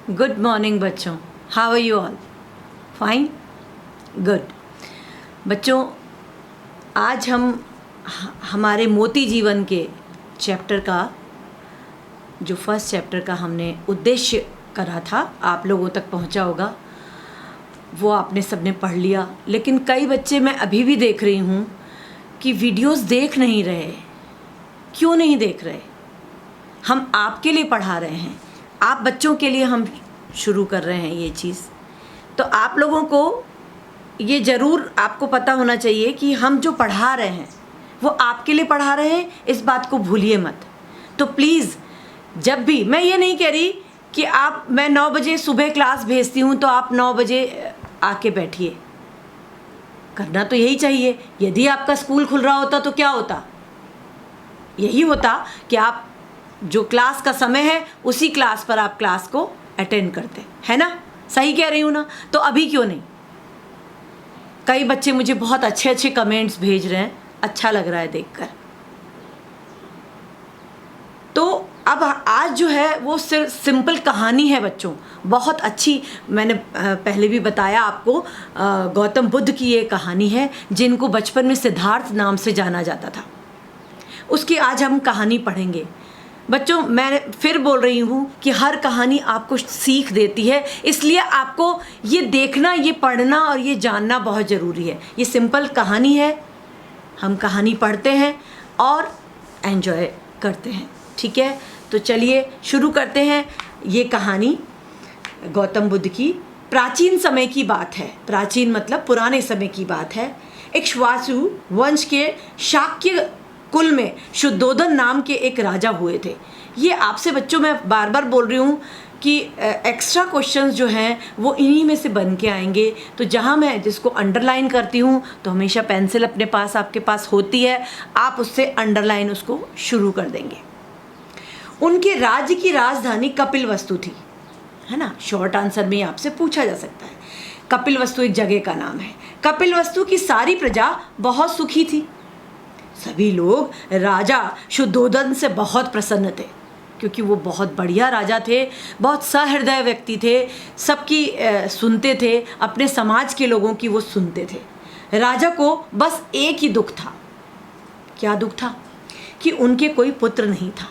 Good morning बच्चों, how are you all? Fine, good. बच्चों, आज हम हमारे मोती जीवन के चैप्टर का जो फर्स्ट चैप्टर का हमने उद्देश्य करा था, आप लोगों तक पहुंचा होगा, वो आपने सबने पढ़ लिया। लेकिन कई बच्चे मैं अभी भी देख रही हूँ कि वीडियोस देख नहीं रहे। क्यों नहीं देख रहे? हम आपके लिए पढ़ा रहे हैं, आप बच्चों के लिए हम शुरू कर रहे हैं ये चीज़। तो आप लोगों को ये ज़रूर आपको पता होना चाहिए कि हम जो पढ़ा रहे हैं वो आपके लिए पढ़ा रहे हैं, इस बात को भूलिए मत। तो प्लीज़, जब भी, मैं ये नहीं कह रही कि मैं 9 बजे सुबह क्लास भेजती हूँ तो आप 9 बजे आके बैठिए। करना तो यही चाहिए। यदि आपका स्कूल खुल रहा होता तो क्या होता? यही होता कि आप जो क्लास का समय है उसी क्लास पर आप क्लास को अटेंड करते, है ना? सही कह रही हूँ ना? तो अभी क्यों नहीं? कई बच्चे मुझे बहुत अच्छे अच्छे कमेंट्स भेज रहे हैं, अच्छा लग रहा है देखकर। तो अब आज जो है वो सिर्फ सिंपल कहानी है बच्चों, बहुत अच्छी। मैंने पहले भी बताया आपको, गौतम बुद्ध की ये कहानी है, जिनको बचपन में सिद्धार्थ नाम से जाना जाता था। उसकी आज हम कहानी पढ़ेंगे। बच्चों, मैं फिर बोल रही हूँ कि हर कहानी आपको सीख देती है, इसलिए आपको ये देखना, ये पढ़ना और ये जानना बहुत ज़रूरी है। ये सिंपल कहानी है, हम कहानी पढ़ते हैं और एंजॉय करते हैं, ठीक है? तो चलिए शुरू करते हैं। ये कहानी गौतम बुद्ध की प्राचीन समय की बात है। प्राचीन मतलब पुराने समय की बात है। इक्ष्वाकु वंश के शाक्य कुल में शुद्धोधन नाम के एक राजा हुए थे। ये आपसे बच्चों, मैं बार बार बोल रही हूँ कि एक्स्ट्रा क्वेश्चंस जो हैं वो इन्हीं में से बन के आएंगे। तो जहाँ मैं जिसको अंडरलाइन करती हूँ तो हमेशा पेंसिल अपने पास, आपके पास होती है, आप उससे अंडरलाइन उसको शुरू कर देंगे। उनके राज्य की राजधानी कपिलवस्तु थी, है ना? शॉर्ट आंसर में आपसे पूछा जा सकता है। कपिलवस्तु एक जगह का नाम है। कपिलवस्तु की सारी प्रजा बहुत सुखी थी। सभी लोग राजा शुद्धोधन से बहुत प्रसन्न थे, क्योंकि वो बहुत बढ़िया राजा थे, बहुत सहृदय व्यक्ति थे, सबकी सुनते थे, अपने समाज के लोगों की वो सुनते थे। राजा को बस एक ही दुख था। क्या दुख था? कि उनके कोई पुत्र नहीं था।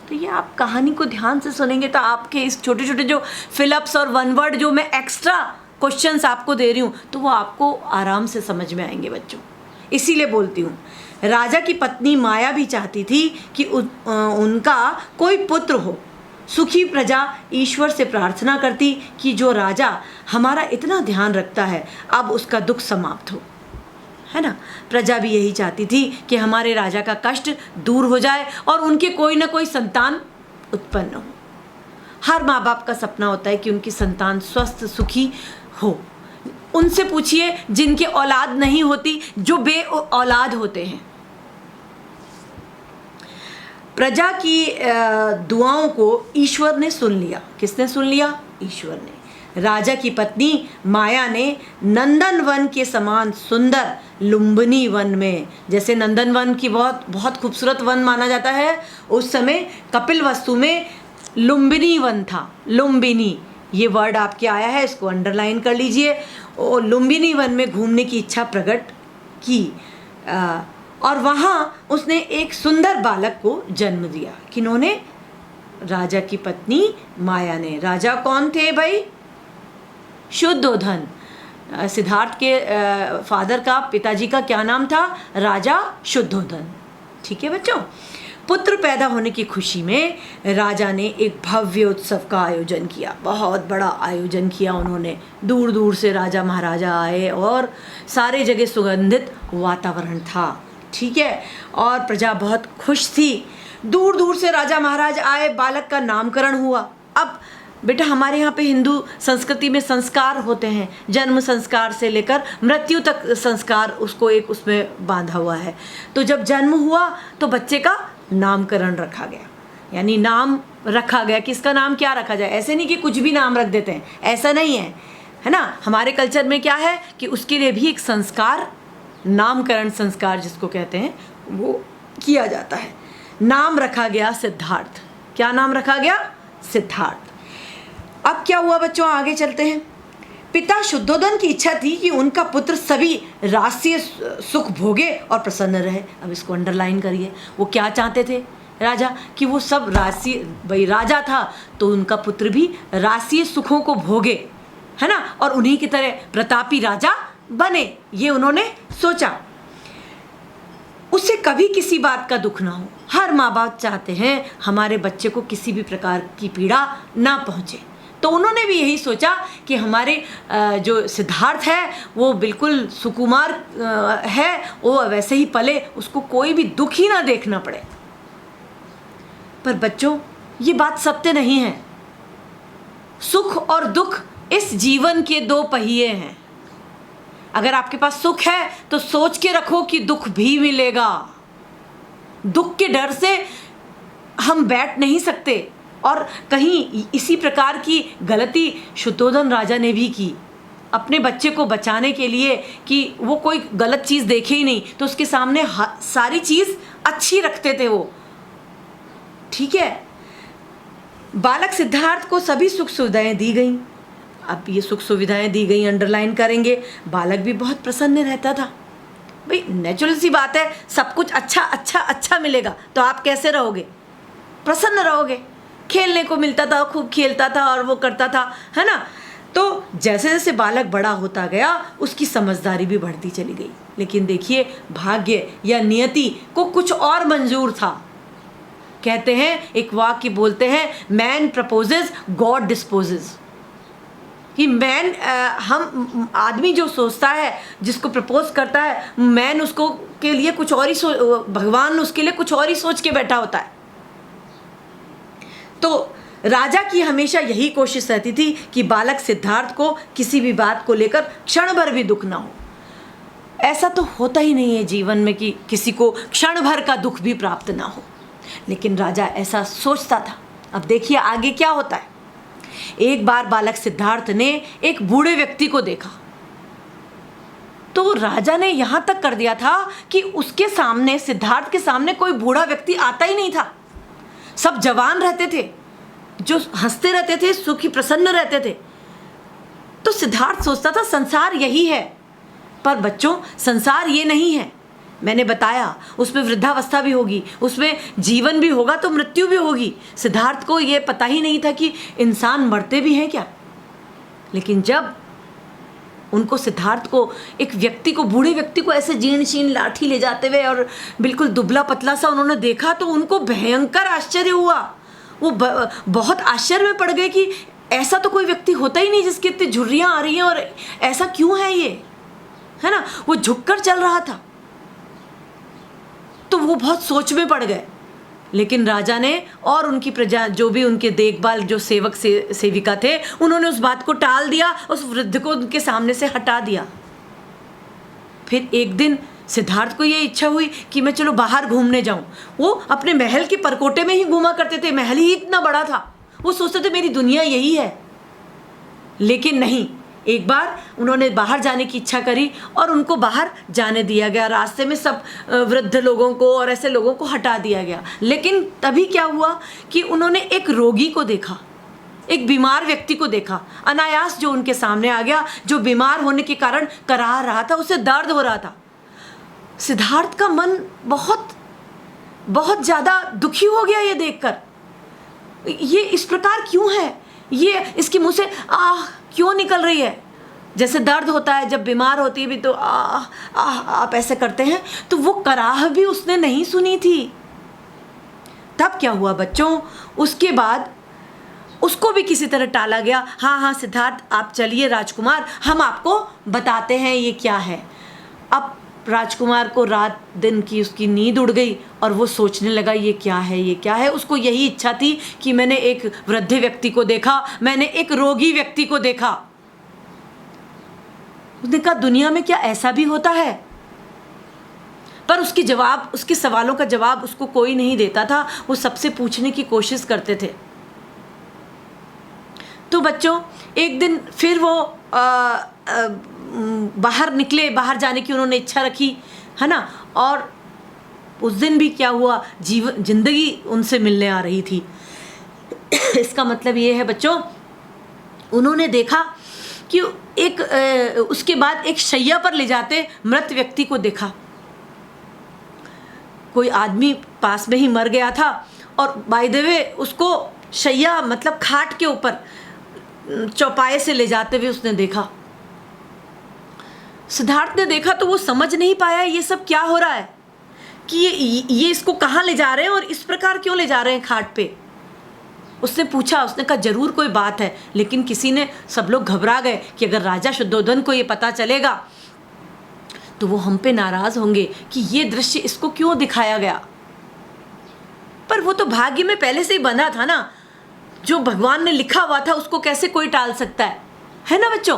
तो ये आप कहानी को ध्यान से सुनेंगे तो आपके इस छोटे छोटे जो फिलअप्स और वन वर्ड जो मैं एक्स्ट्रा क्वेश्चंस आपको दे रही हूँ तो वो आपको आराम से समझ में आएंगे बच्चों। इसीलिए बोलती हूँ, राजा की पत्नी माया भी चाहती थी कि उनका कोई पुत्र हो। सुखी प्रजा ईश्वर से प्रार्थना करती कि जो राजा हमारा इतना ध्यान रखता है, अब उसका दुख समाप्त हो, है ना? प्रजा भी यही चाहती थी कि हमारे राजा का कष्ट दूर हो जाए और उनके कोई ना कोई संतान उत्पन्न हो। हर माँ बाप का सपना होता है कि उनकी संतान स्वस्थ सुखी हो। उनसे पूछिए जिनके औलाद नहीं होती, जो बे औलाद होते हैं। प्रजा की दुआओं को ईश्वर ने सुन लिया। किसने सुन लिया? ईश्वर ने। राजा की पत्नी माया ने नंदन वन के समान सुंदर लुम्बिनी वन में, जैसे नंदन वन की बहुत बहुत खूबसूरत वन माना जाता है, उस समय कपिलवस्तु में लुम्बिनी वन था। लुम्बिनी ये वर्ड आपके आया है, इसको अंडरलाइन कर लीजिए। और लुम्बिनी वन में घूमने की इच्छा प्रकट की और वहाँ उसने एक सुंदर बालक को जन्म दिया। किन्होंने? राजा की पत्नी माया ने। राजा कौन थे भाई? शुद्धोधन। सिद्धार्थ के फादर का, पिताजी का क्या नाम था? राजा शुद्धोधन। ठीक है बच्चों? पुत्र पैदा होने की खुशी में राजा ने एक भव्य उत्सव का आयोजन किया। बहुत बड़ा आयोजन किया उन्होंने। दूर दूर से राजा महाराजा आए और सारे जगह सुगंधित वातावरण था, ठीक है? और प्रजा बहुत खुश थी। दूर दूर से राजा महाराज आए, बालक का नामकरण हुआ। अब बेटा, हमारे यहाँ पे हिंदू संस्कृति में संस्कार होते हैं, जन्म संस्कार से लेकर मृत्यु तक संस्कार उसको एक उसमें बांधा हुआ है। तो जब जन्म हुआ तो बच्चे का नामकरण रखा गया, यानी नाम रखा गया। किसका नाम क्या रखा जाए? ऐसे नहीं कि कुछ भी नाम रख देते हैं, ऐसा नहीं है, है ना? हमारे कल्चर में क्या है कि उसके लिए भी एक संस्कार, नामकरण संस्कार जिसको कहते हैं, वो किया जाता है। नाम रखा गया सिद्धार्थ। क्या नाम रखा गया? सिद्धार्थ। अब क्या हुआ बच्चों, आगे चलते हैं। पिता शुद्धोधन की इच्छा थी कि उनका पुत्र सभी राष्ट्रीय सुख भोगे और प्रसन्न रहे। अब इसको अंडरलाइन करिए, वो क्या चाहते थे राजा, कि वो सब राष्ट्रीय, भाई राजा था तो उनका पुत्र भी राष्ट्रीय सुखों को भोगे, है ना, और उन्हीं की तरह प्रतापी राजा बने, ये उन्होंने सोचा। उसे कभी किसी बात का दुख ना हो। हर माँ बाप चाहते हैं हमारे बच्चे को किसी भी प्रकार की पीड़ा ना पहुँचे, तो उन्होंने भी यही सोचा कि हमारे जो सिद्धार्थ है वो बिल्कुल सुकुमार है, वो वैसे ही पले, उसको कोई भी दुख ही ना देखना पड़े। पर बच्चों ये बात सत्य नहीं है। सुख और दुख इस जीवन के दो पहिए हैं। अगर आपके पास सुख है तो सोच के रखो कि दुख भी मिलेगा। दुख के डर से हम बैठ नहीं सकते, और कहीं इसी प्रकार की गलती शुद्धोधन राजा ने भी की अपने बच्चे को बचाने के लिए, कि वो कोई गलत चीज़ देखे ही नहीं तो उसके सामने सारी चीज़ अच्छी रखते थे वो, ठीक है। बालक सिद्धार्थ को सभी सुख सुविधाएं दी गई। अब ये सुख सुविधाएं दी गई अंडरलाइन करेंगे। बालक भी बहुत प्रसन्न रहता था। भाई नेचुरल सी बात है, सब कुछ अच्छा अच्छा अच्छा मिलेगा तो आप कैसे रहोगे, प्रसन्न रहोगे। खेलने को मिलता था, खूब खेलता था और वो करता था, है ना। तो जैसे जैसे बालक बड़ा होता गया उसकी समझदारी भी बढ़ती चली गई। लेकिन देखिए भाग्य या नियति को कुछ और मंजूर था। कहते हैं, एक वाक्य बोलते हैं, मैन प्रपोजेस गॉड डिस्पोजेस। कि मैन हम आदमी जो सोचता है, जिसको प्रपोज करता है, मैन उसको के लिए कुछ और ही भगवान उसके लिए कुछ और ही सोच के बैठा होता है। तो राजा की हमेशा यही कोशिश रहती थी कि बालक सिद्धार्थ को किसी भी बात को लेकर क्षण भर भी दुख ना हो। ऐसा तो होता ही नहीं है जीवन में कि किसी को क्षण भर का दुख भी प्राप्त ना हो, लेकिन राजा ऐसा सोचता था। अब देखिए आगे क्या होता है। एक बार बालक सिद्धार्थ ने एक बूढ़े व्यक्ति को देखा, तो राजा ने यहां तक कर दिया था कि उसके सामने, सिद्धार्थ के सामने कोई बूढ़ा व्यक्ति आता ही नहीं था। सब जवान रहते थे, जो हंसते रहते थे, सुखी प्रसन्न रहते थे। तो सिद्धार्थ सोचता था संसार यही है। पर बच्चों संसार ये नहीं है। मैंने बताया उसमें वृद्धावस्था भी होगी, उसमें जीवन भी होगा तो मृत्यु भी होगी। सिद्धार्थ को ये पता ही नहीं था कि इंसान मरते भी हैं क्या। लेकिन जब उनको, सिद्धार्थ को, एक व्यक्ति को, बूढ़े व्यक्ति को ऐसे जीर्ण शीर्ण लाठी ले जाते हुए और बिल्कुल दुबला पतला सा उन्होंने देखा, तो उनको भयंकर आश्चर्य हुआ। वो बहुत आश्चर्य में पड़ गए कि ऐसा तो कोई व्यक्ति होता ही नहीं जिसकी इतनी झुर्रियाँ आ रही हैं, और ऐसा क्यों है ये, है ना। वो झुककर चल रहा था। तो वो बहुत सोच में पड़ गए। लेकिन राजा ने और उनकी प्रजा, जो भी उनके देखभाल, जो सेवक सेविका थे, उन्होंने उस बात को टाल दिया, उस वृद्ध को उनके सामने से हटा दिया। फिर एक दिन सिद्धार्थ को ये इच्छा हुई कि मैं चलो बाहर घूमने जाऊं। वो अपने महल के परकोटे में ही घूमा करते थे, महल ही इतना बड़ा था। वो सोचते थे मेरी दुनिया यही है। लेकिन नहीं, एक बार उन्होंने बाहर जाने की इच्छा करी और उनको बाहर जाने दिया गया। रास्ते में सब वृद्ध लोगों को और ऐसे लोगों को हटा दिया गया। लेकिन तभी क्या हुआ कि उन्होंने एक रोगी को देखा, एक बीमार व्यक्ति को देखा, अनायास जो उनके सामने आ गया, जो बीमार होने के कारण कराह रहा था, उसे दर्द हो रहा था। सिद्धार्थ का मन बहुत बहुत ज़्यादा दुखी हो गया ये देखकर। ये इस प्रकार क्यों है, ये इसके मुंह से आह क्यों निकल रही है। जैसे दर्द होता है जब बीमार होती है भी, तो आह आह आप ऐसे करते हैं, तो वो कराह भी उसने नहीं सुनी थी। तब क्या हुआ बच्चों, उसके बाद उसको भी किसी तरह टाला गया। हाँ हाँ सिद्धार्थ आप चलिए राजकुमार, हम आपको बताते हैं ये क्या है। अब राजकुमार को रात दिन की उसकी नींद उड़ गई और वो सोचने लगा ये क्या है, ये क्या है। उसको यही इच्छा थी कि मैंने एक वृद्ध व्यक्ति को देखा, मैंने एक रोगी व्यक्ति को देखा। उसने कहा दुनिया में क्या ऐसा भी होता है। पर उसके जवाब, उसके सवालों का जवाब उसको कोई नहीं देता था। वो सबसे पूछने की कोशिश करते थे। तो बच्चों एक दिन फिर वो बाहर निकले, बाहर जाने की उन्होंने इच्छा रखी, है ना। और उस दिन भी क्या हुआ, जिंदगी उनसे मिलने आ रही थी। इसका मतलब ये है बच्चों उन्होंने देखा कि उसके बाद एक शैया पर ले जाते मृत व्यक्ति को देखा। कोई आदमी पास में ही मर गया था और बाय द वे उसको शैया मतलब खाट के ऊपर चौपाए से ले जाते हुए उसने देखा। सिद्धार्थ ने देखा तो वो समझ नहीं पाया ये सब क्या हो रहा है, कि ये इसको कहाँ ले जा रहे हैं और इस प्रकार क्यों ले जा रहे हैं खाट पे। उसने पूछा, उसने कहा जरूर कोई बात है, लेकिन किसी ने, सब लोग घबरा गए कि अगर राजा शुद्धोधन को ये पता चलेगा तो वो हम पे नाराज होंगे कि ये दृश्य इसको क्यों दिखाया गया। पर वो तो भाग्य में पहले से ही बंधा था ना, जो भगवान ने लिखा हुआ था उसको कैसे कोई टाल सकता है ना बच्चों।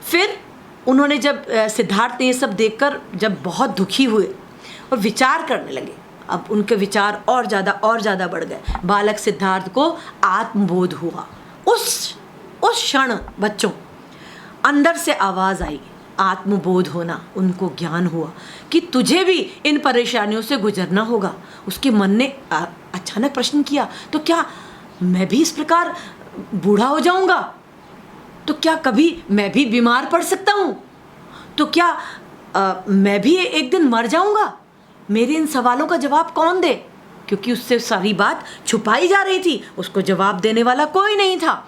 फिर उन्होंने जब सिद्धार्थ ने ये सब देखकर जब बहुत दुखी हुए और विचार करने लगे, अब उनके विचार और ज़्यादा बढ़ गए। बालक सिद्धार्थ को आत्मबोध हुआ। उस क्षण बच्चों अंदर से आवाज़ आई, आत्मबोध होना, उनको ज्ञान हुआ कि तुझे भी इन परेशानियों से गुजरना होगा। उसके मन ने अचानक प्रश्न किया, तो क्या मैं भी इस प्रकार बूढ़ा हो जाऊंगा? तो क्या कभी मैं भी बीमार पड़ सकता हूँ? तो क्या मैं भी एक दिन मर जाऊंगा? मेरे इन सवालों का जवाब कौन दे? क्योंकि उससे सारी बात छुपाई जा रही थी, उसको जवाब देने वाला कोई नहीं था।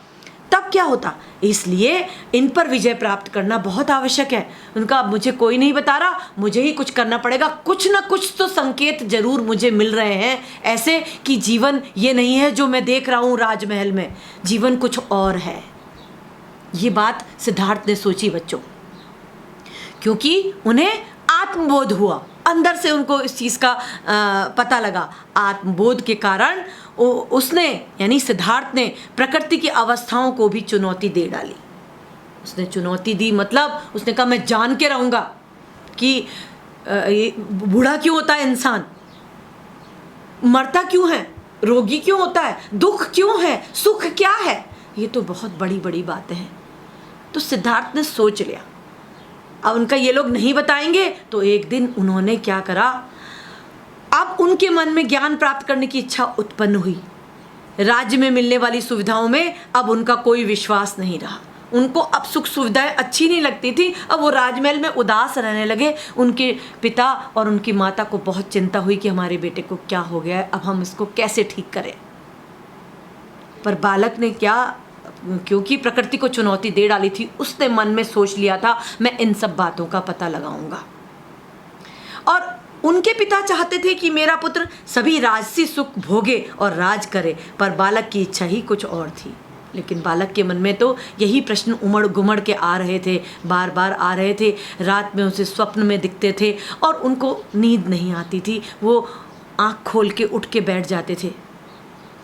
तब क्या होता? इसलिए इन पर विजय प्राप्त करना बहुत आवश्यक है। उनका मुझे कोई नहीं बता रहा, मुझे ही कुछ करना पड़ेगा। कुछ ना कुछ तो संकेत जरूर मुझे मिल रहे हैं ऐसे कि जीवन ये नहीं है जो मैं देख रहा हूँ राजमहल में, जीवन कुछ और है। ये बात सिद्धार्थ ने सोची बच्चों, क्योंकि उन्हें आत्मबोध हुआ। अंदर से उनको इस चीज़ का पता लगा। आत्मबोध के कारण उसने यानी सिद्धार्थ ने प्रकृति की अवस्थाओं को भी चुनौती दे डाली। उसने चुनौती दी, मतलब उसने कहा मैं जान के रहूँगा कि ये बूढ़ा क्यों होता है इंसान, मरता क्यों है, रोगी क्यों होता है, दुख क्यों है, सुख क्या है। ये तो बहुत बड़ी बड़ी बातें हैं। तो सिद्धार्थ ने सोच लिया, अब उनका ये लोग नहीं बताएंगे। तो एक दिन उन्होंने क्या करा, अब उनके मन में ज्ञान प्राप्त करने की इच्छा उत्पन्न हुई। राज्य में मिलने वाली सुविधाओं में अब उनका कोई विश्वास नहीं रहा। उनको अब सुख सुविधाएं अच्छी नहीं लगती थी। अब वो राजमहल में उदास रहने लगे। उनके पिता और उनकी माता को बहुत चिंता हुई कि हमारे बेटे को क्या हो गया है, अब हम इसको कैसे ठीक करें। पर बालक ने क्या, क्योंकि प्रकृति को चुनौती दे डाली थी, उसने मन में सोच लिया था मैं इन सब बातों का पता लगाऊंगा। और उनके पिता चाहते थे कि मेरा पुत्र सभी राजसी सुख भोगे और राज करे, पर बालक की इच्छा ही कुछ और थी। लेकिन बालक के मन में तो यही प्रश्न उमड़ घुमड़ के आ रहे थे, बार बार आ रहे थे। रात में उसे स्वप्न में दिखते थे और उनको नींद नहीं आती थी। वो आँख खोल के उठ के बैठ जाते थे।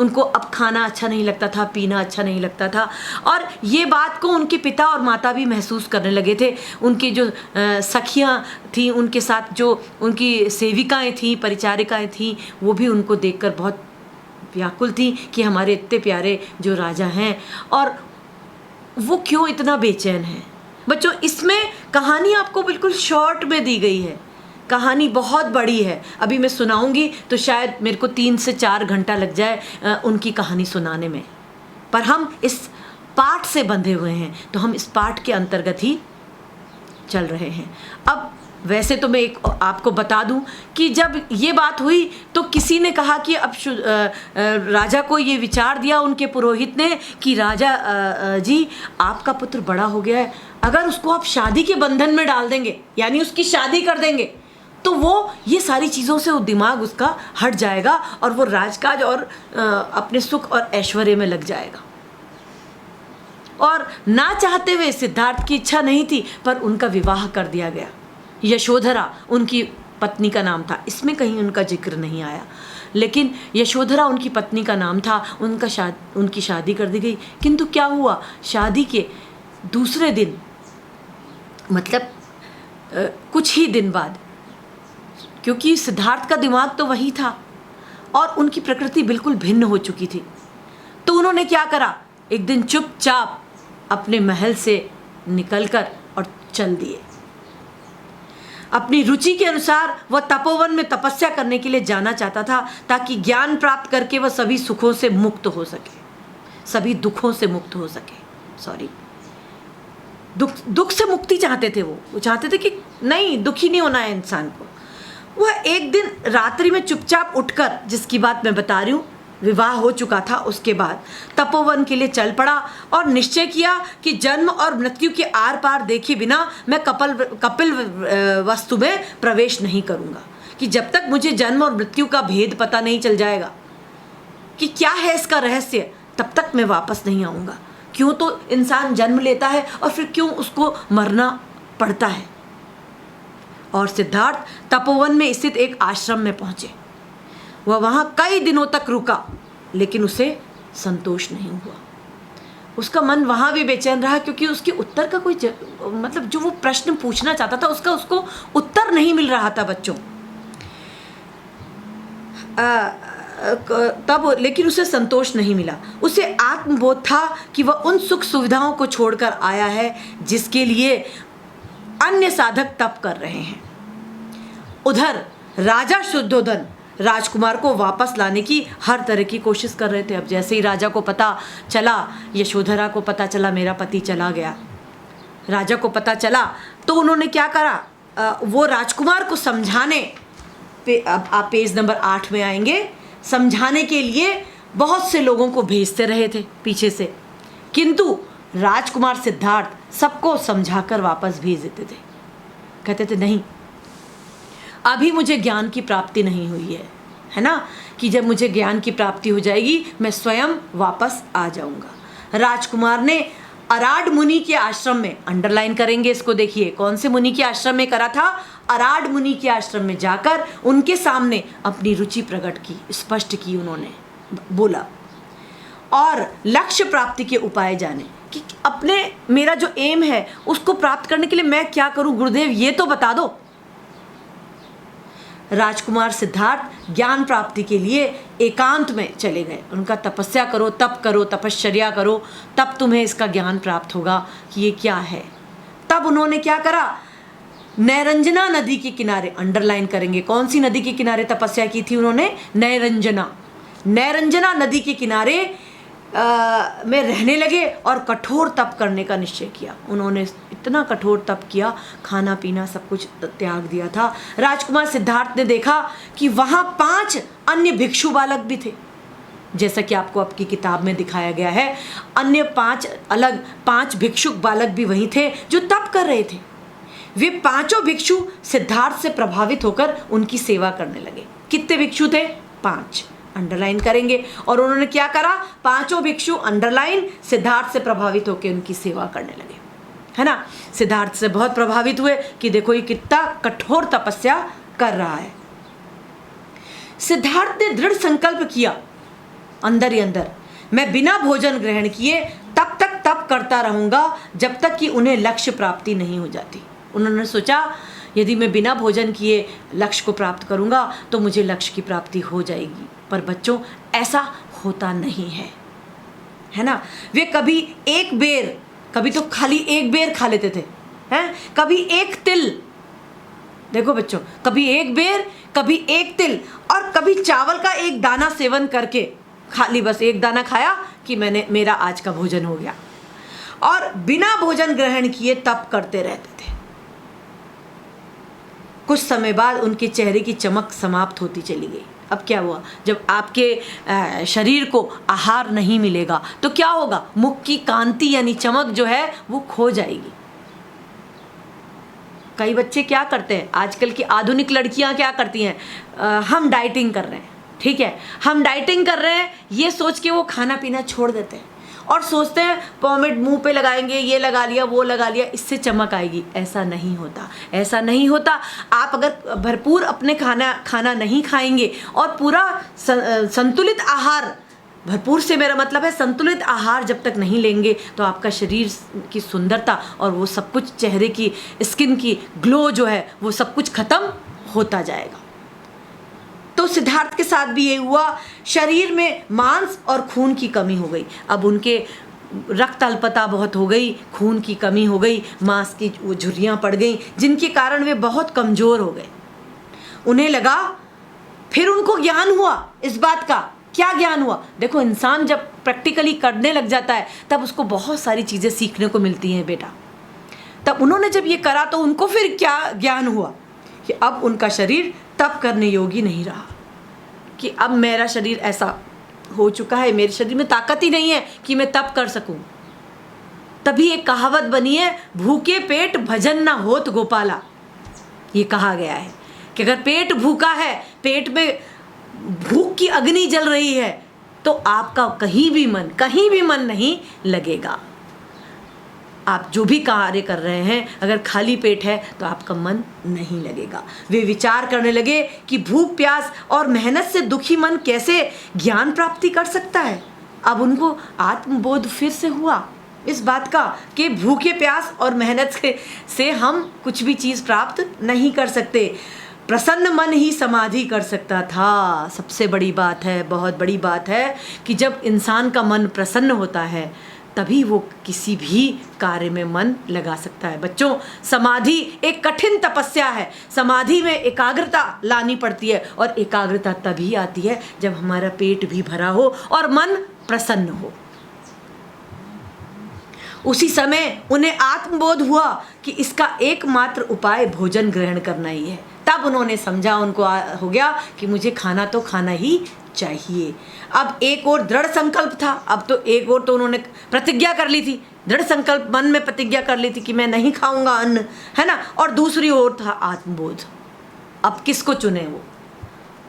उनको अब खाना अच्छा नहीं लगता था, पीना अच्छा नहीं लगता था। और ये बात को उनके पिता और माता भी महसूस करने लगे थे। उनकी जो सखियाँ थीं, उनके साथ जो उनकी सेविकाएं थीं, परिचारिकाएं थीं, वो भी उनको देखकर बहुत व्याकुल थी कि हमारे इतने प्यारे जो राजा हैं और वो क्यों इतना बेचैन है। बच्चों, इसमें कहानी आपको बिल्कुल शॉर्ट में दी गई है। कहानी बहुत बड़ी है, अभी मैं सुनाऊंगी तो शायद मेरे को 3 से 4 घंटा लग जाए उनकी कहानी सुनाने में। पर हम इस पाठ से बंधे हुए हैं, तो हम इस पाठ के अंतर्गत ही चल रहे हैं। अब वैसे तो मैं एक आपको बता दूं कि जब ये बात हुई तो किसी ने कहा कि अब राजा को ये विचार दिया उनके पुरोहित ने कि राजा जी, आपका पुत्र बड़ा हो गया है, अगर उसको आप शादी के बंधन में डाल देंगे, यानी उसकी शादी कर देंगे, तो वो ये सारी चीज़ों से वो दिमाग उसका हट जाएगा और वो राजकाज और अपने सुख और ऐश्वर्य में लग जाएगा। और ना चाहते हुए, सिद्धार्थ की इच्छा नहीं थी, पर उनका विवाह कर दिया गया। यशोधरा उनकी पत्नी का नाम था, इसमें कहीं उनका जिक्र नहीं आया, लेकिन यशोधरा उनकी पत्नी का नाम था। उनकी शादी कर दी गई। किंतु क्या हुआ, शादी के दूसरे दिन, मतलब कुछ ही दिन बाद, क्योंकि सिद्धार्थ का दिमाग तो वही था और उनकी प्रकृति बिल्कुल भिन्न हो चुकी थी, तो उन्होंने क्या करा, एक दिन चुपचाप अपने महल से निकलकर और चल दिए। अपनी रुचि के अनुसार वह तपोवन में तपस्या करने के लिए जाना चाहता था, ताकि ज्ञान प्राप्त करके वह सभी सुखों से मुक्त हो सके, सभी दुखों से मुक्त हो सके। सॉरी, दुख से मुक्ति चाहते थे। वो चाहते थे कि नहीं, दुखी नहीं होना है इंसान को। वह एक दिन रात्रि में चुपचाप उठकर, जिसकी बात मैं बता रही हूँ, विवाह हो चुका था, उसके बाद तपोवन के लिए चल पड़ा और निश्चय किया कि जन्म और मृत्यु के आर पार देखे बिना मैं कपिल वस्तु में प्रवेश नहीं करूँगा, कि जब तक मुझे जन्म और मृत्यु का भेद पता नहीं चल जाएगा कि क्या है इसका रहस्य, तब तक मैं वापस नहीं आऊँगा। क्यों तो इंसान जन्म लेता है और फिर क्यों उसको मरना पड़ता है। और सिद्धार्थ तपोवन में स्थित एक आश्रम में पहुंचे। वह वहाँ कई दिनों तक रुका, लेकिन उसे संतोष नहीं हुआ। उसका मन वहाँ भी बेचैन रहा, क्योंकि उसके उत्तर का कोई मतलब जो वो प्रश्न पूछना चाहता था उसका उसको उत्तर नहीं मिल रहा था बच्चों। तब लेकिन उसे संतोष नहीं मिला। उसे आत्मबोध था कि वह उन सुख सुविधाओं को छोड़कर आया है जिसके लिए अन्य साधक तप कर रहे हैं। उधर राजा शुद्धोधन राजकुमार को वापस लाने की हर तरह की कोशिश कर रहे थे। अब जैसे ही राजा को पता चला, यशोधरा को पता चला मेरा पति चला गया, राजा को पता चला, तो उन्होंने क्या करा, वो राजकुमार को समझाने पे, अब आप पेज नंबर 8 में आएंगे, समझाने के लिए बहुत से लोगों को भेजते रहे थे पीछे से, किंतु राजकुमार सिद्धार्थ सबको समझाकर वापस भेज देते थे। कहते थे नहीं, अभी मुझे ज्ञान की प्राप्ति नहीं हुई है ना, कि जब मुझे ज्ञान की प्राप्ति हो जाएगी मैं स्वयं वापस आ जाऊंगा। राजकुमार ने अराड मुनि के आश्रम में, अंडरलाइन करेंगे इसको, देखिए कौन से मुनि के आश्रम में करा था, अराड मुनि के आश्रम में जाकर उनके सामने अपनी रुचि प्रकट की, स्पष्ट की, उन्होंने बोला और लक्ष्य प्राप्ति के उपाय जाने कि अपने मेरा जो एम है उसको प्राप्त करने के लिए मैं क्या करूं गुरुदेव, ये तो बता दो। राजकुमार सिद्धार्थ ज्ञान प्राप्ति के लिए एकांत में चले गए। उनका तपस्या करो, तप करो, तपश्चर्या करो, तब तुम्हें इसका ज्ञान प्राप्त होगा कि ये क्या है। तब उन्होंने क्या करा, नैरंजना नदी के किनारे, अंडरलाइन करेंगे कौन सी नदी के किनारे तपस्या की थी उन्होंने, नैरंजना नदी के किनारे में रहने लगे और कठोर तप करने का निश्चय किया। उन्होंने इतना कठोर तप किया, खाना पीना सब कुछ त्याग दिया था। राजकुमार सिद्धार्थ ने देखा कि वहाँ 5 अन्य भिक्षु बालक भी थे, जैसा कि आपको आपकी किताब में दिखाया गया है। अन्य 5 भिक्षुक बालक भी वहीं थे जो तप कर रहे थे। वे 5 भिक्षु सिद्धार्थ से प्रभावित होकर उनकी सेवा करने लगे। कितने भिक्षु थे, 5, अंडरलाइन करेंगे। और उन्होंने क्या करा, 5 भिक्षु, अंडरलाइन, सिद्धार्थ से प्रभावित होकर उनकी सेवा करने लगे, है ना। सिद्धार्थ से बहुत प्रभावित हुए कि देखो ये कितना कठोर तपस्या कर रहा है। सिद्धार्थ ने दृढ़ संकल्प किया अंदर ही अंदर, मैं बिना भोजन ग्रहण किए तब तक तप करता रहूंगा जब तक कि उन्हें लक्ष्य प्राप्ति नहीं हो जाती। उन्होंने सोचा यदि मैं बिना भोजन किए लक्ष्य को प्राप्त करूंगा तो मुझे लक्ष्य की प्राप्ति हो जाएगी। पर बच्चों ऐसा होता नहीं है ना। वे कभी एक बेर, कभी तो खाली एक बेर खा लेते थे, हैं, कभी एक तिल, देखो बच्चों, कभी एक बेर, कभी एक तिल, और कभी चावल का एक दाना सेवन करके, खाली बस एक दाना खाया कि मेरा आज का भोजन हो गया, और बिना भोजन ग्रहण किए तप करते रहते थे। कुछ समय बाद उनके चेहरे की चमक समाप्त होती चली गई। अब क्या हुआ, जब आपके शरीर को आहार नहीं मिलेगा तो क्या होगा, मुख की कांति यानी चमक जो है वो खो जाएगी। कई बच्चे क्या करते हैं, आजकल की आधुनिक लड़कियां क्या करती हैं, हम डाइटिंग कर रहे हैं, ठीक है, हम डाइटिंग कर रहे हैं, ये सोच के वो खाना पीना छोड़ देते हैं और सोचते हैं पॉमेड मुंह पे लगाएंगे, ये लगा लिया, वो लगा लिया, इससे चमक आएगी। ऐसा नहीं होता, ऐसा नहीं होता। आप अगर भरपूर अपने खाना नहीं खाएंगे और पूरा संतुलित आहार, भरपूर से मेरा मतलब है संतुलित आहार जब तक नहीं लेंगे तो आपका शरीर की सुंदरता और वो सब कुछ, चेहरे की स्किन की ग्लो जो है वो सब कुछ खत्म होता जाएगा। तो सिद्धार्थ के साथ भी ये हुआ, शरीर में मांस और खून की कमी हो गई। अब उनके रक्त अल्पता बहुत हो गई, खून की कमी हो गई, मांस की झुर्रियाँ पड़ गई, जिनके कारण वे बहुत कमज़ोर हो गए। उन्हें लगा, फिर उनको ज्ञान हुआ इस बात का क्या ज्ञान हुआ? देखो, इंसान जब प्रैक्टिकली करने लग जाता है तब उसको बहुत सारी चीज़ें सीखने को मिलती हैं बेटा। तब उन्होंने जब ये करा तो उनको फिर क्या ज्ञान हुआ कि अब उनका शरीर तप करने योगी नहीं रहा, कि अब मेरा शरीर ऐसा हो चुका है, मेरे शरीर में ताकत ही नहीं है कि मैं तप कर सकूं। तभी एक कहावत बनी है, भूखे पेट भजन ना होत गोपाला। ये कहा गया है कि अगर पेट भूखा है, पेट में भूख की अग्नि जल रही है, तो आपका कहीं भी मन नहीं लगेगा। आप जो भी कार्य कर रहे हैं, अगर खाली पेट है तो आपका मन नहीं लगेगा। वे विचार करने लगे कि भूख प्यास और मेहनत से दुखी मन कैसे ज्ञान प्राप्ति कर सकता है। अब उनको आत्मबोध फिर से हुआ इस बात का कि भूखे प्यास और मेहनत से हम कुछ भी चीज़ प्राप्त नहीं कर सकते। प्रसन्न मन ही समाधि कर सकता था। सबसे बड़ी बात है, बहुत बड़ी बात है कि जब इंसान का मन प्रसन्न होता है तभी वो किसी भी कार्य में मन लगा सकता है। बच्चों, समाधि एक कठिन तपस्या है। समाधि में एकाग्रता लानी पड़ती है, और एकाग्रता तभी आती है जब हमारा पेट भी भरा हो और मन प्रसन्न हो। उसी समय उन्हें आत्मबोध हुआ कि इसका एकमात्र उपाय भोजन ग्रहण करना ही है। तब उन्होंने समझा, उनको हो गया कि मुझे खाना तो खाना ही चाहिए। अब एक और दृढ़ संकल्प था। अब तो एक और तो उन्होंने प्रतिज्ञा कर ली थी, दृढ़ संकल्प मन में प्रतिज्ञा कर ली थी कि मैं नहीं खाऊंगा अन्न, है ना। और दूसरी ओर था आत्मबोध। अब किसको चुने वो?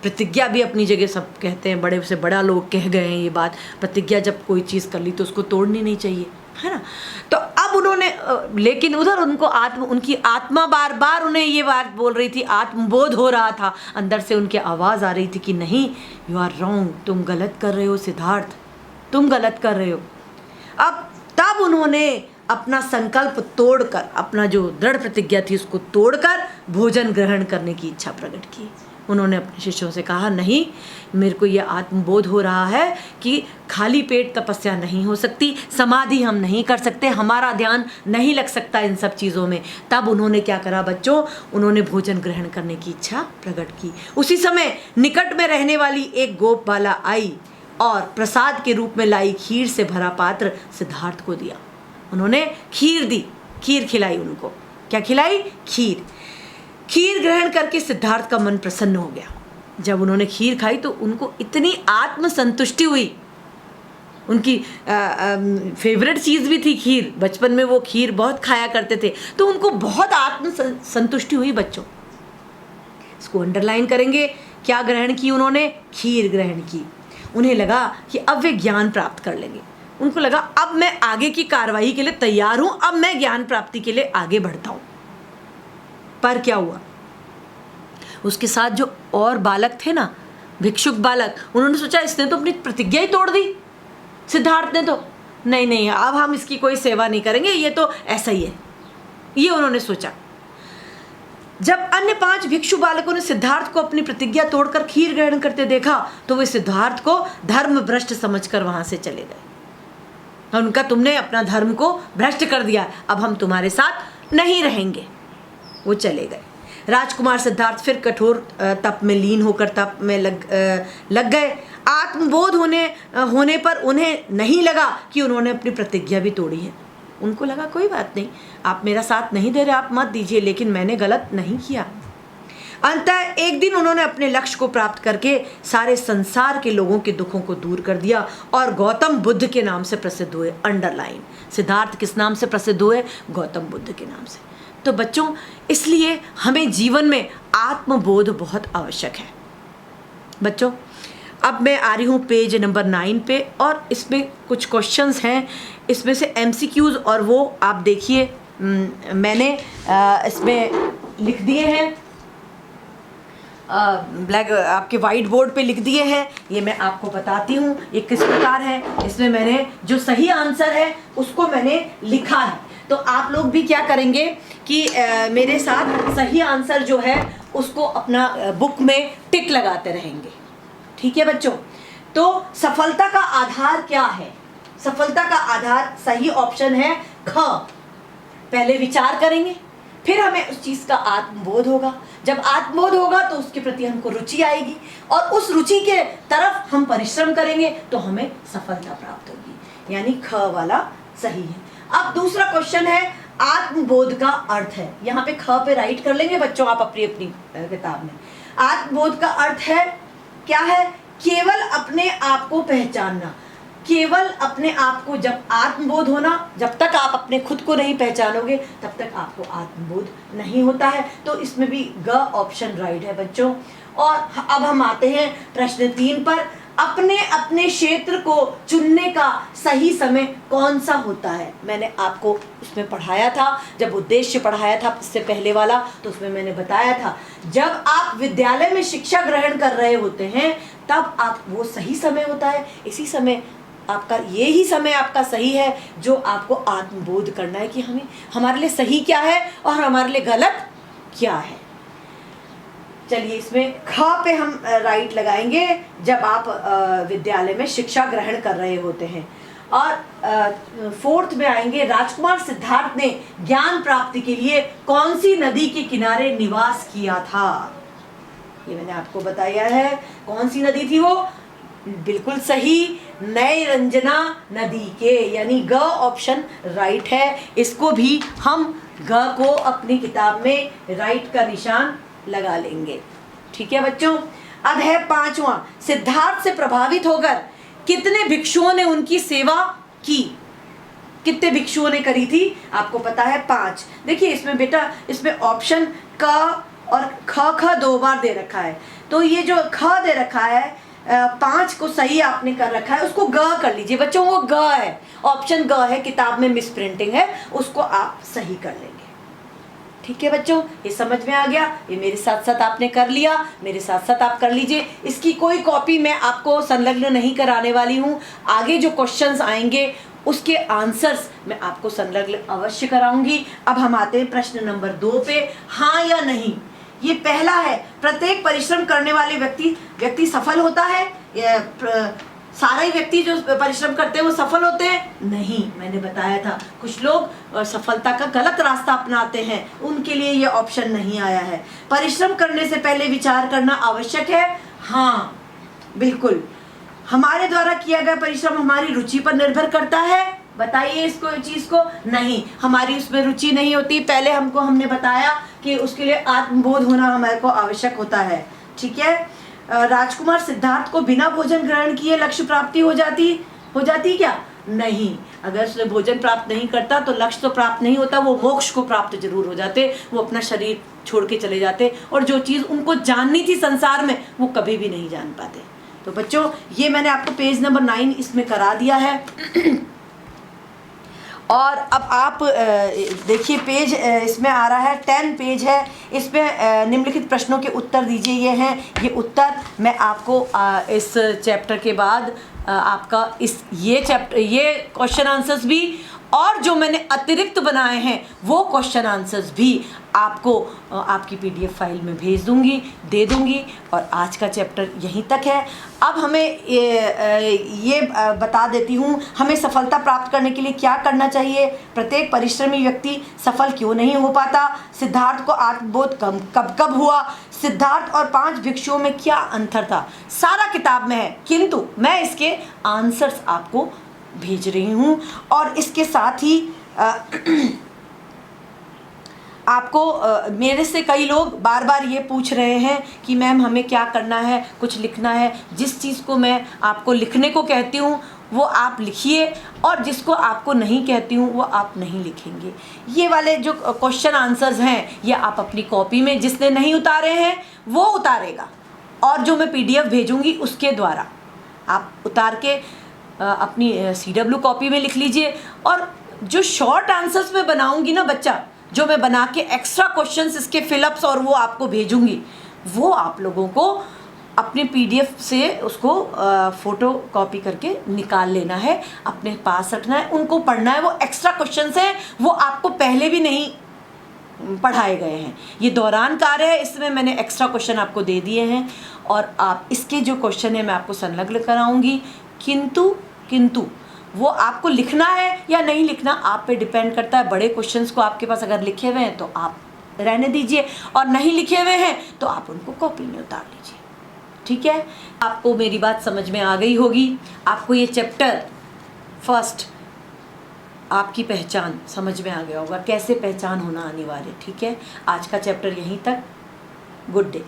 प्रतिज्ञा भी अपनी जगह, सब कहते हैं, बड़े से बड़ा लोग कह गए हैं ये बात, प्रतिज्ञा जब कोई चीज़ कर ली तो उसको तोड़नी नहीं चाहिए, है ना। तो अब उन्होंने, लेकिन उधर उनको उनकी आत्मा बार बार उन्हें ये बात बोल रही थी, आत्मबोध हो रहा था, अंदर से उनकी आवाज़ आ रही थी कि नहीं, यू आर रॉन्ग, तुम गलत कर रहे हो सिद्धार्थ, तुम गलत कर रहे हो। अब तब उन्होंने अपना संकल्प तोड़कर, अपना जो दृढ़ प्रतिज्ञा थी उसको तोड़कर भोजन ग्रहण करने की इच्छा प्रकट की। उन्होंने अपने शिष्यों से कहा, नहीं, मेरे को ये आत्मबोध हो रहा है कि खाली पेट तपस्या नहीं हो सकती, समाधि हम नहीं कर सकते, हमारा ध्यान नहीं लग सकता इन सब चीज़ों में। तब उन्होंने क्या करा बच्चों, उन्होंने भोजन ग्रहण करने की इच्छा प्रकट की। उसी समय निकट में रहने वाली एक गोपबाला आई और प्रसाद के रूप में लाई खीर से भरा पात्र सिद्धार्थ को दिया। उन्होंने खीर दी, खीर खिलाई उनको। क्या खिलाई? खीर। खीर ग्रहण करके सिद्धार्थ का मन प्रसन्न हो गया। जब उन्होंने खीर खाई तो उनको इतनी आत्मसंतुष्टि हुई। उनकी फेवरेट चीज़ भी थी खीर, बचपन में वो खीर बहुत खाया करते थे, तो उनको बहुत आत्मसंतुष्टि हुई। बच्चों, इसको अंडरलाइन करेंगे। क्या ग्रहण की उन्होंने? खीर ग्रहण की। उन्हें लगा कि अब वे ज्ञान प्राप्त कर लेंगे। उनको लगा अब मैं आगे की कार्रवाई के लिए तैयार हूँ, अब मैं ज्ञान प्राप्ति के लिए आगे बढ़ता हूँ। पर क्या हुआ, उसके साथ जो और बालक थे ना, भिक्षुक बालक, उन्होंने सोचा इसने तो अपनी प्रतिज्ञा ही तोड़ दी, सिद्धार्थ ने तो, नहीं, अब हम इसकी कोई सेवा नहीं करेंगे, ये तो ऐसा ही है, ये उन्होंने सोचा। जब अन्य 5 भिक्षु बालकों ने सिद्धार्थ को अपनी प्रतिज्ञा तोड़कर खीर ग्रहण करते देखा तो वे सिद्धार्थ को धर्म भ्रष्ट समझकर वहां से चले गए। उनका, तुमने अपना धर्म को भ्रष्ट कर दिया, अब हम तुम्हारे साथ नहीं रहेंगे। वो चले गए। राजकुमार सिद्धार्थ फिर कठोर तप में लीन होकर तप में लग गए। आत्मबोध होने पर उन्हें नहीं लगा कि उन्होंने अपनी प्रतिज्ञा भी तोड़ी है। उनको लगा कोई बात नहीं, आप मेरा साथ नहीं दे रहे, आप मत दीजिए, लेकिन मैंने गलत नहीं किया। अंततः एक दिन उन्होंने अपने लक्ष्य को प्राप्त करके सारे संसार के लोगों के दुखों को दूर कर दिया और गौतम बुद्ध के नाम से प्रसिद्ध हुए। अंडरलाइन, सिद्धार्थ किस नाम से प्रसिद्ध हुए? गौतम बुद्ध के नाम से। तो बच्चों, इसलिए हमें जीवन में आत्मबोध बहुत आवश्यक है। बच्चों, अब मैं आ रही हूँ पेज नंबर 9 पे, और इसमें कुछ क्वेश्चंस हैं, इसमें से MCQs, और वो आप देखिए, मैंने इसमें लिख दिए हैं, ब्लैक आपके वाइट बोर्ड पे लिख दिए हैं। ये मैं आपको बताती हूँ ये किस प्रकार है। इसमें मैंने जो सही आंसर है उसको मैंने लिखा है, तो आप लोग भी क्या करेंगे कि मेरे साथ सही आंसर जो है उसको अपना बुक में टिक लगाते रहेंगे। ठीक है बच्चों? तो सफलता का आधार क्या है? सफलता का आधार सही ऑप्शन है ख। पहले विचार करेंगे, फिर हमें उस चीज़ का आत्मबोध होगा। जब आत्मबोध होगा तो उसके प्रति हमको रुचि आएगी और उस रुचि के तरफ हम परिश्रम करेंगे तो हमें सफलता प्राप्त होगी। यानी ख वाला सही है। अब दूसरा क्वेश्चन है आत्मबोध का अर्थ है। यहाँ पे ख पे राइट कर लेंगे बच्चों आप अपनी अपनी किताब में। आत्मबोध का अर्थ है क्या है? केवल अपने आप को पहचानना। केवल अपने आप को, जब आत्मबोध होना, जब तक आप अपने खुद को नहीं पहचानोगे तब तक आपको आत्मबोध नहीं होता है। तो इसमें भी ग ऑप्शन राइट है बच्चों। और अब हम आते हैं प्रश्न 3 पर। अपने अपने क्षेत्र को चुनने का सही समय कौन सा होता है? मैंने आपको उसमें पढ़ाया था, जब उद्देश्य पढ़ाया था इससे पहले वाला, तो उसमें मैंने बताया था जब आप विद्यालय में शिक्षा ग्रहण कर रहे होते हैं तब आप, वो सही समय होता है। इसी समय आपका, यही समय आपका सही है जो आपको आत्मबोध करना है कि हमें, हमारे लिए सही क्या है और हमारे लिए गलत क्या है। चलिए इसमें ख पे हम राइट लगाएंगे जब आप विद्यालय में शिक्षा ग्रहण कर रहे होते हैं। और 4th में आएंगे, राजकुमार सिद्धार्थ ने ज्ञान प्राप्ति के लिए कौन सी नदी के किनारे निवास किया था? ये मैंने आपको बताया है। कौन सी नदी थी वो? बिल्कुल सही, नैरंजना नदी के, यानी ग ऑप्शन राइट है। इसको भी हम ग को अपनी किताब में राइट का निशान लगा लेंगे। ठीक है बच्चों। अब है 5वां, सिद्धार्थ से प्रभावित होकर कितने भिक्षुओं ने उनकी सेवा की? कितने भिक्षुओं ने करी थी? आपको पता है 5। देखिए इसमें बेटा, इसमें ऑप्शन क और ख 2 बार दे रखा है, तो ये जो ख दे रखा है 5 को सही आपने कर रखा है, उसको ग कर लीजिए बच्चों। वो ग है, ऑप्शन ग है, किताब में मिस प्रिंटिंग है, उसको आप सही कर लेंगे। ठीक है बच्चों, ये समझ में आ गया? ये मेरे साथ साथ आपने कर लिया, मेरे साथ साथ आप कर लीजिए। इसकी कोई कॉपी मैं आपको संलग्न नहीं कराने वाली हूँ। आगे जो क्वेश्चंस आएंगे उसके आंसर्स मैं आपको संलग्न अवश्य कराऊंगी। अब हम आते हैं प्रश्न नंबर 2 पे, हाँ या नहीं। ये पहला है, प्रत्येक परिश्रम करने वाले व्यक्ति सफल होता है? सारा ही व्यक्ति जो परिश्रम करते हैं वो सफल होते हैं? नहीं, मैंने बताया था कुछ लोग सफलता का गलत रास्ता अपनाते हैं, उनके लिए ये ऑप्शन नहीं आया है। परिश्रम करने से पहले विचार करना आवश्यक है? हाँ बिल्कुल। हमारे द्वारा किया गया परिश्रम हमारी रुचि पर निर्भर करता है? बताइए इसको, चीज को। नहीं, हमारी उसमें रुचि नहीं होती। पहले हमने बताया कि उसके लिए आत्मबोध होना हमारे को आवश्यक होता है। ठीक है। राजकुमार सिद्धार्थ को बिना भोजन ग्रहण किए लक्ष्य प्राप्ति हो जाती क्या? नहीं, अगर उसने भोजन प्राप्त नहीं करता तो लक्ष्य तो प्राप्त नहीं होता, वो मोक्ष को प्राप्त जरूर हो जाते, वो अपना शरीर छोड़ के चले जाते और जो चीज़ उनको जाननी थी संसार में वो कभी भी नहीं जान पाते। तो बच्चों ये मैंने आपको पेज नंबर 9 इसमें करा दिया है। और अब आप देखिए पेज इसमें आ रहा है 10 पेज है, इसमें निम्नलिखित प्रश्नों के उत्तर दीजिए। ये उत्तर मैं आपको इस चैप्टर के बाद आपका ये क्वेश्चन आंसर्स भी और जो मैंने अतिरिक्त बनाए हैं वो क्वेश्चन आंसर्स भी आपको आपकी PDF फाइल में दे दूंगी। और आज का चैप्टर यहीं तक है। अब हमें ये बता देती हूँ हमें सफलता प्राप्त करने के लिए क्या करना चाहिए। प्रत्येक परिश्रमी व्यक्ति सफल क्यों नहीं हो पाता? सिद्धार्थ को आत्मबोध कब हुआ? सिद्धार्थ और 5 भिक्षुओं में क्या अंतर था? सारा किताब में है, किंतु मैं इसके आंसर्स आपको भेज रही हूँ। और इसके साथ ही आपको मेरे से कई लोग बार बार ये पूछ रहे हैं कि मैम हमें क्या करना है, कुछ लिखना है। जिस चीज़ को मैं आपको लिखने को कहती हूँ वो आप लिखिए और जिसको आपको नहीं कहती हूँ वो आप नहीं लिखेंगे। ये वाले जो क्वेश्चन आंसर्स हैं ये आप अपनी कॉपी में, जिसने नहीं उतारे हैं वो उतारेगा और जो मैं PDF भेजूँगी उसके द्वारा आप उतार के अपनी CW कॉपी में लिख लीजिए। और जो शॉर्ट आंसर्स मैं बनाऊंगी ना बच्चा, जो मैं बना के एक्स्ट्रा क्वेश्चंस इसके फिलअप्स और वो आपको भेजूंगी, वो आप लोगों को अपने PDF से उसको फ़ोटो कॉपी करके निकाल लेना है, अपने पास रखना है, उनको पढ़ना है। वो एक्स्ट्रा क्वेश्चंस हैं, वो आपको पहले भी नहीं पढ़ाए गए हैं, ये दौरान कार्य है, इसमें मैंने एक्स्ट्रा क्वेश्चन आपको दे दिए हैं। और आप इसके जो क्वेश्चन है मैं आपको संलग्न कराऊंगी, किंतु वो आपको लिखना है या नहीं लिखना आप पे डिपेंड करता है। बड़े क्वेश्चंस को आपके पास अगर लिखे हुए हैं तो आप रहने दीजिए, और नहीं लिखे हुए हैं तो आप उनको कॉपी में उतार लीजिए। ठीक है, आपको मेरी बात समझ में आ गई होगी। आपको ये चैप्टर फर्स्ट आपकी पहचान समझ में आ गया होगा, कैसे पहचान होना अनिवार्य। ठीक है, आज का चैप्टर यहीं तक। Good day.